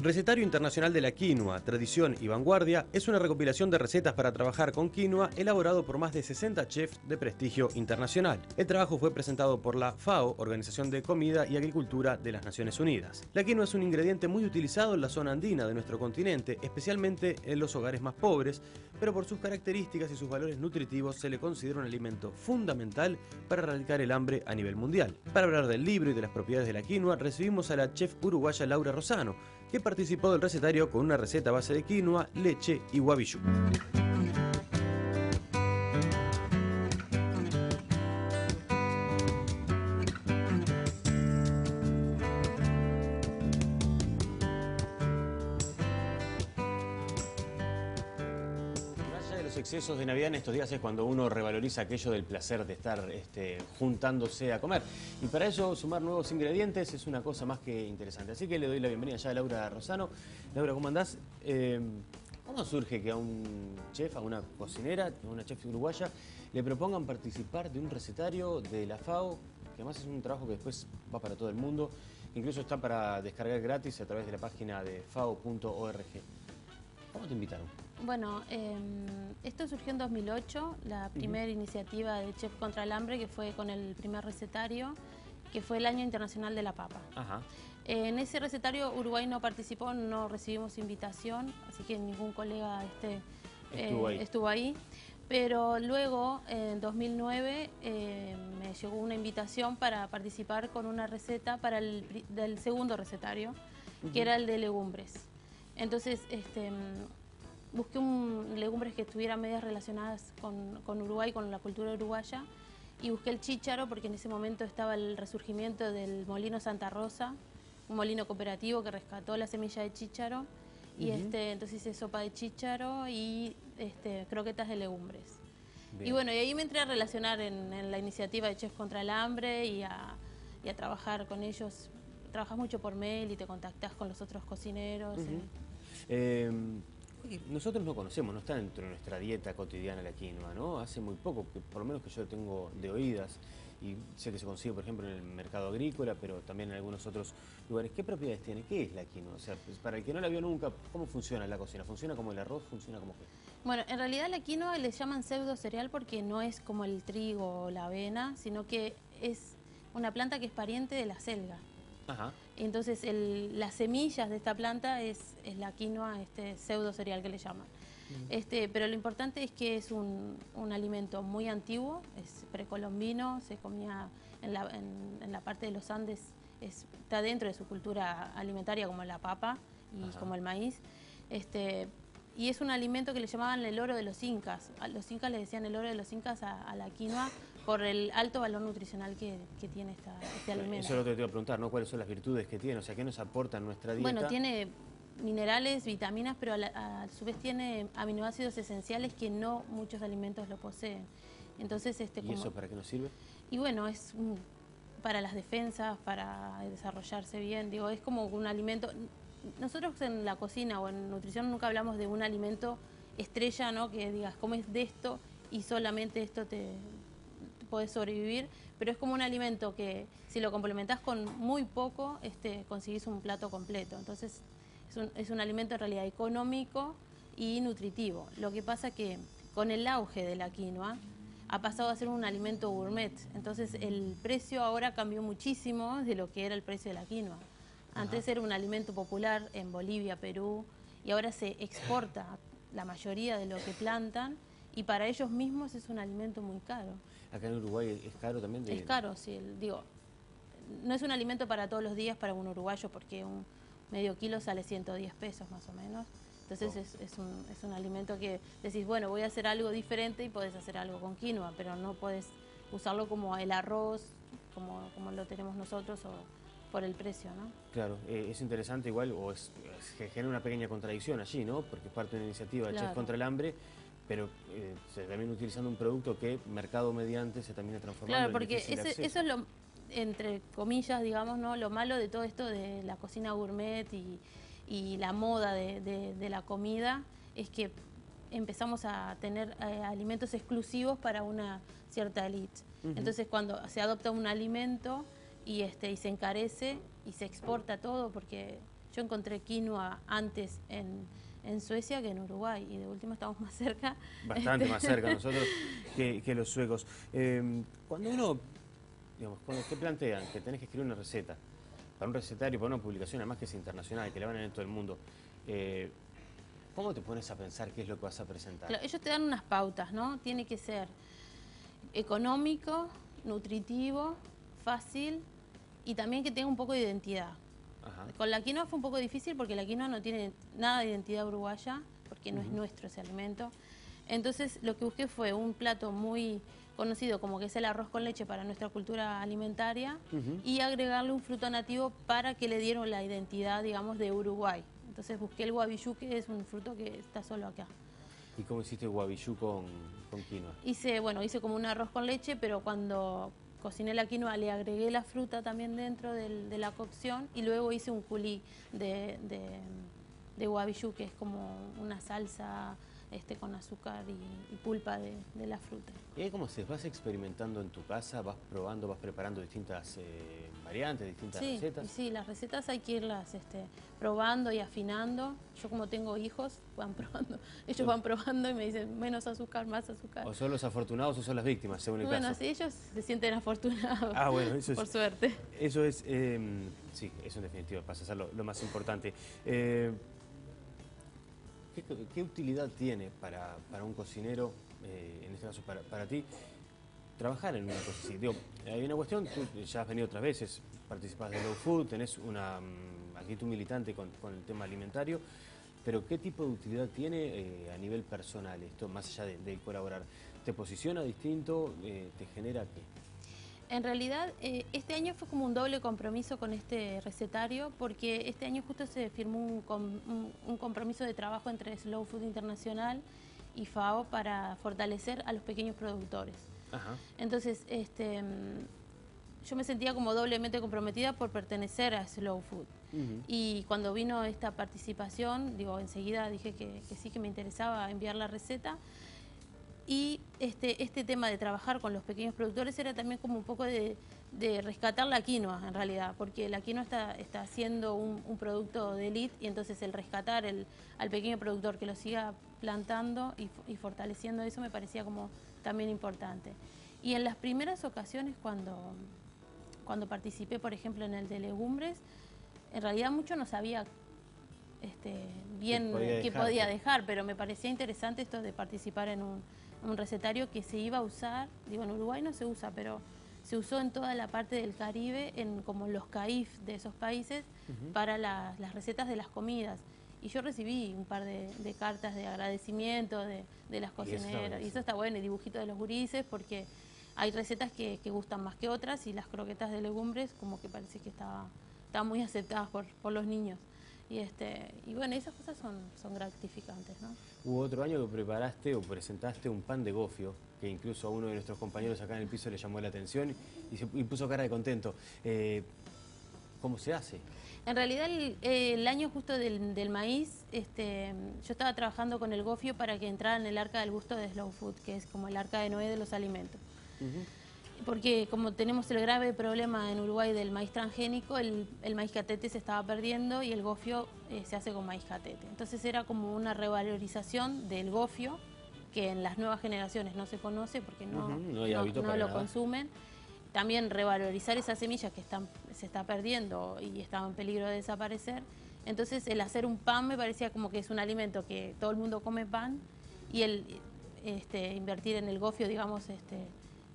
Recetario Internacional de la Quinoa, Tradición y Vanguardia es una recopilación de recetas para trabajar con quinoa elaborado por más de 60 chefs de prestigio internacional. El trabajo fue presentado por la FAO, Organización de Comida y Agricultura de las Naciones Unidas. La quinoa es un ingrediente muy utilizado en la zona andina de nuestro continente, especialmente en los hogares más pobres, pero por sus características y sus valores nutritivos se le considera un alimento fundamental para erradicar el hambre a nivel mundial. Para hablar del libro y de las propiedades de la quinoa, recibimos a la chef uruguaya Laura Rosano, que participó del recetario con una receta a base de quinoa, leche y guavillú. Los excesos de Navidad en estos días es cuando uno revaloriza aquello del placer de estar juntándose a comer. Y para ello, sumar nuevos ingredientes es una cosa más que interesante. Así que le doy la bienvenida ya a Laura Rosano. Laura, ¿cómo andás? ¿Cómo surge que a un chef, a una cocinera, a una chef uruguaya, le propongan participar de un recetario de la FAO, que además es un trabajo que después va para todo el mundo, incluso está para descargar gratis a través de la página de fao.org? ¿Cómo te invitaron? Bueno, esto surgió en 2008, la primera iniciativa de Chef contra el Hambre, que fue con el primer recetario, que fue el Año Internacional de la Papa. Ajá. En ese recetario Uruguay no participó, no recibimos invitación, así que ningún colega estuvo ahí. Pero luego, en 2009, me llegó una invitación para participar con una receta para del segundo recetario, que era el de legumbres. Entonces, busqué legumbres que estuvieran medias relacionadas con Uruguay, con la cultura uruguaya, y busqué el chícharo porque en ese momento estaba el resurgimiento del molino Santa Rosa, un molino cooperativo que rescató la semilla de chícharo, y entonces hice sopa de chícharo y croquetas de legumbres. Bien. Y bueno, y ahí me entré a relacionar en la iniciativa de Chefs contra el Hambre y a trabajar con ellos. Trabajas mucho por mail y te contactás con los otros cocineros. Nosotros no conocemos, no está dentro de nuestra dieta cotidiana la quinoa, ¿no? Hace muy poco, que por lo menos que yo tengo de oídas, y sé que se consigue, por ejemplo, en el mercado agrícola, pero también en algunos otros lugares. ¿Qué propiedades tiene? ¿Qué es la quinoa? O sea, pues, para el que no la vio nunca, ¿cómo funciona la cocina? ¿Funciona como el arroz? ¿Funciona como qué? Bueno, en realidad la quinoa le llaman pseudo cereal porque no es como el trigo o la avena, sino que es una planta que es pariente de la selga. Ajá. Entonces las semillas de esta planta es la quinoa, pseudo cereal que le llaman. Pero lo importante es que es un alimento muy antiguo, es precolombino, se comía en la parte de los Andes, está dentro de su cultura alimentaria como la papa y como el maíz. Y es un alimento que le llamaban el oro de los incas. A los incas le decían el oro de los incas a la quinoa por el alto valor nutricional que tiene este alimento. Eso es lo que te iba a preguntar, ¿no? ¿Cuáles son las virtudes que tiene? O sea, ¿qué nos aporta en nuestra dieta? Bueno, tiene minerales, vitaminas, pero a su vez tiene aminoácidos esenciales que no muchos alimentos lo poseen. Entonces, ¿Y eso para qué nos sirve? Y bueno, es para las defensas, para desarrollarse bien. Digo, es como un alimento. Nosotros en la cocina o en nutrición nunca hablamos de un alimento estrella, ¿no? Que digas, comes de esto y solamente esto te podés sobrevivir, pero es como un alimento que si lo complementás con muy poco, conseguís un plato completo. Entonces es un alimento en realidad económico y nutritivo. Lo que pasa que con el auge de la quinoa ha pasado a ser un alimento gourmet. Entonces el precio ahora cambió muchísimo de lo que era el precio de la quinoa. Antes era un alimento popular en Bolivia, Perú, y ahora se exporta la mayoría de lo que plantan y para ellos mismos es un alimento muy caro. ¿Acá en Uruguay es caro también? Es caro, sí. Digo, no es un alimento para todos los días para un uruguayo porque un medio kilo sale 110 pesos más o menos. Entonces es un alimento que decís, bueno, voy a hacer algo diferente y podés hacer algo con quinoa, pero no podés usarlo como el arroz, como lo tenemos nosotros o por el precio, ¿no? Claro, es interesante igual, que genera una pequeña contradicción allí, ¿no? Porque es parte de una iniciativa de Chefs contra el Hambre, pero se también utilizando un producto que mercado mediante se termina transformando. Claro, porque eso es lo, entre comillas, digamos, ¿no? Lo malo de todo esto de la cocina gourmet y la moda de la comida es que empezamos a tener alimentos exclusivos para una cierta élite. Entonces cuando se adopta un alimento y se encarece y se exporta todo porque Yo encontré quinoa antes en Suecia que en Uruguay, y de última estamos más cerca. Bastante más cerca nosotros que los suecos. Cuando uno, digamos, cuando te plantean que tenés que escribir una receta, para un recetario, para una publicación, además que es internacional, que la van a ver en todo el mundo, ¿cómo te pones a pensar qué es lo que vas a presentar? Claro, ellos te dan unas pautas, ¿no? Tiene que ser económico, nutritivo, fácil y también que tenga un poco de identidad. Ajá. Con la quinoa fue un poco difícil porque la quinoa no tiene nada de identidad uruguaya, porque no es nuestro ese alimento. Entonces lo que busqué fue un plato muy conocido como que es el arroz con leche para nuestra cultura alimentaria y agregarle un fruto nativo para que le dieran la identidad, digamos, de Uruguay. Entonces busqué el guavillú, que es un fruto que está solo acá. ¿Y cómo hiciste guavillú con quinoa? Hice como un arroz con leche, pero cuando cociné la quinoa le agregué la fruta también dentro de la cocción y luego hice un culí de guavillú, que es como una salsa con azúcar y pulpa de la fruta. ¿Y ahí cómo se vas experimentando en tu casa? ¿Vas probando, vas preparando distintas variantes, distintas recetas? Sí, las recetas hay que irlas probando y afinando. Yo como tengo hijos, van probando. Ellos van probando y me dicen menos azúcar, más azúcar. ¿O son los afortunados o son las víctimas, según el caso? Bueno, sí, ellos se sienten afortunados. Ah, bueno, eso por suerte. Eso es, sí, eso en definitiva pasa a ser lo más importante. ¿Qué utilidad tiene para un cocinero, en este caso para ti, trabajar en una cosa así? Digo, hay una cuestión, tú ya has venido otras veces, participás de Low Food, tenés aquí tu militante con el tema alimentario, pero ¿qué tipo de utilidad tiene a nivel personal esto, más allá de colaborar? ¿Te posiciona distinto? ¿Te genera qué? En realidad, este año fue como un doble compromiso con este recetario, porque este año justo se firmó un compromiso de trabajo entre Slow Food Internacional y FAO para fortalecer a los pequeños productores. Ajá. Entonces, yo me sentía como doblemente comprometida por pertenecer a Slow Food. Y cuando vino esta participación, enseguida dije que sí, que me interesaba enviar la receta. Y este tema de trabajar con los pequeños productores era también como un poco de rescatar la quinoa, en realidad, porque la quinoa está siendo un producto de élite, y entonces el rescatar al pequeño productor, que lo siga plantando y fortaleciendo eso, me parecía como también importante. Y en las primeras ocasiones cuando participé, por ejemplo, en el de legumbres, en realidad mucho no sabía bien qué podía dejar, pero me parecía interesante esto de participar en un recetario que se iba a usar, en Uruguay no se usa, pero se usó en toda la parte del Caribe, como los CAIF de esos países, para las recetas de las comidas. Y yo recibí un par de cartas de agradecimiento de las cocineras, y eso está bueno, y dibujitos de los gurises, porque hay recetas que gustan más que otras, y las croquetas de legumbres como que parece que estaban muy aceptadas por los niños. Y bueno, esas cosas son gratificantes, ¿no? Hubo otro año que preparaste o presentaste un pan de gofio, que incluso a uno de nuestros compañeros acá en el piso le llamó la atención y puso cara de contento. ¿Cómo se hace? En realidad el año justo del maíz, yo estaba trabajando con el gofio para que entrara en el arca del gusto de Slow Food, que es como el arca de Noé de los alimentos. Porque como tenemos el grave problema en Uruguay del maíz transgénico, el maíz catete se estaba perdiendo y el gofio se hace con maíz catete. Entonces era como una revalorización del gofio, que en las nuevas generaciones no se conoce porque no lo consumen. También revalorizar esas semillas que se está perdiendo y están en peligro de desaparecer. Entonces el hacer un pan me parecía como que es un alimento que todo el mundo come pan, y el invertir en el gofio, digamos,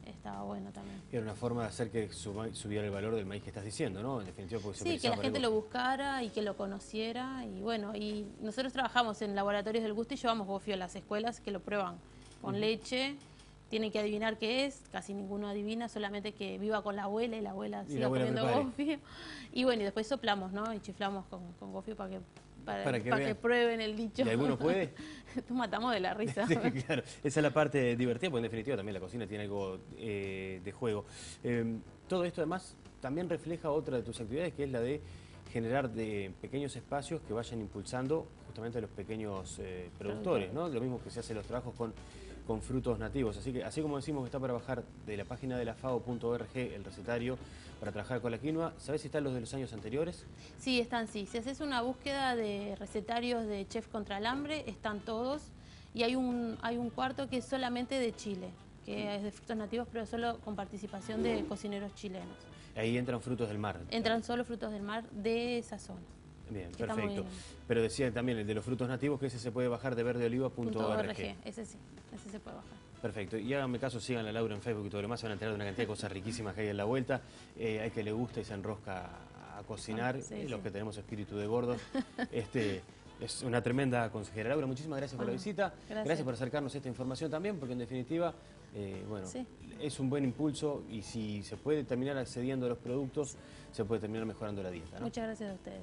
estaba bueno también. Era una forma de hacer que subiera el valor del maíz que estás diciendo, ¿no? En definitiva, porque sí, que la gente lo buscara y que lo conociera. Y bueno, y nosotros trabajamos en laboratorios del gusto y llevamos gofio a las escuelas que lo prueban con leche. Tienen que adivinar qué es, casi ninguno adivina, solamente que viva con la abuela y la abuela siga comiendo gofio. Y bueno, y después soplamos, ¿no? Y chiflamos con gofio para que prueben el dicho. ¿Y alguno puede? Nos matamos de la risa. Sí, claro, esa es la parte divertida, porque en definitiva también la cocina tiene algo de juego. Todo esto además también refleja otra de tus actividades, que es la de generar pequeños espacios que vayan impulsando justamente a los pequeños productores, ¿no? Lo mismo que se hace en los trabajos con con frutos nativos. Así que, así como decimos que está para bajar de la página de la FAO.org el recetario para trabajar con la quinoa, ¿sabés si están los de los años anteriores? Sí, están, sí. Si haces una búsqueda de recetarios de Chef contra el Hambre, están todos. Y hay un cuarto que es solamente de Chile, que es de frutos nativos, pero solo con participación de cocineros chilenos. Ahí entran frutos del mar. Entran solo frutos del mar de esa zona. Bien, perfecto. Pero decía también el de los frutos nativos que ese se puede bajar de verdeoliva.org. Ese sí, ese se puede bajar. Perfecto. Y háganme caso, sigan a Laura en Facebook y todo lo demás, se van a enterar de una cantidad de cosas riquísimas que hay en la vuelta. Hay que le gusta y se enrosca a cocinar, los que tenemos espíritu de gordos. Es una tremenda consejera. Laura, muchísimas gracias por la visita. Gracias por acercarnos a esta información también, porque en definitiva, es un buen impulso y si se puede terminar accediendo a los productos, se puede terminar mejorando la dieta, ¿no? Muchas gracias a ustedes.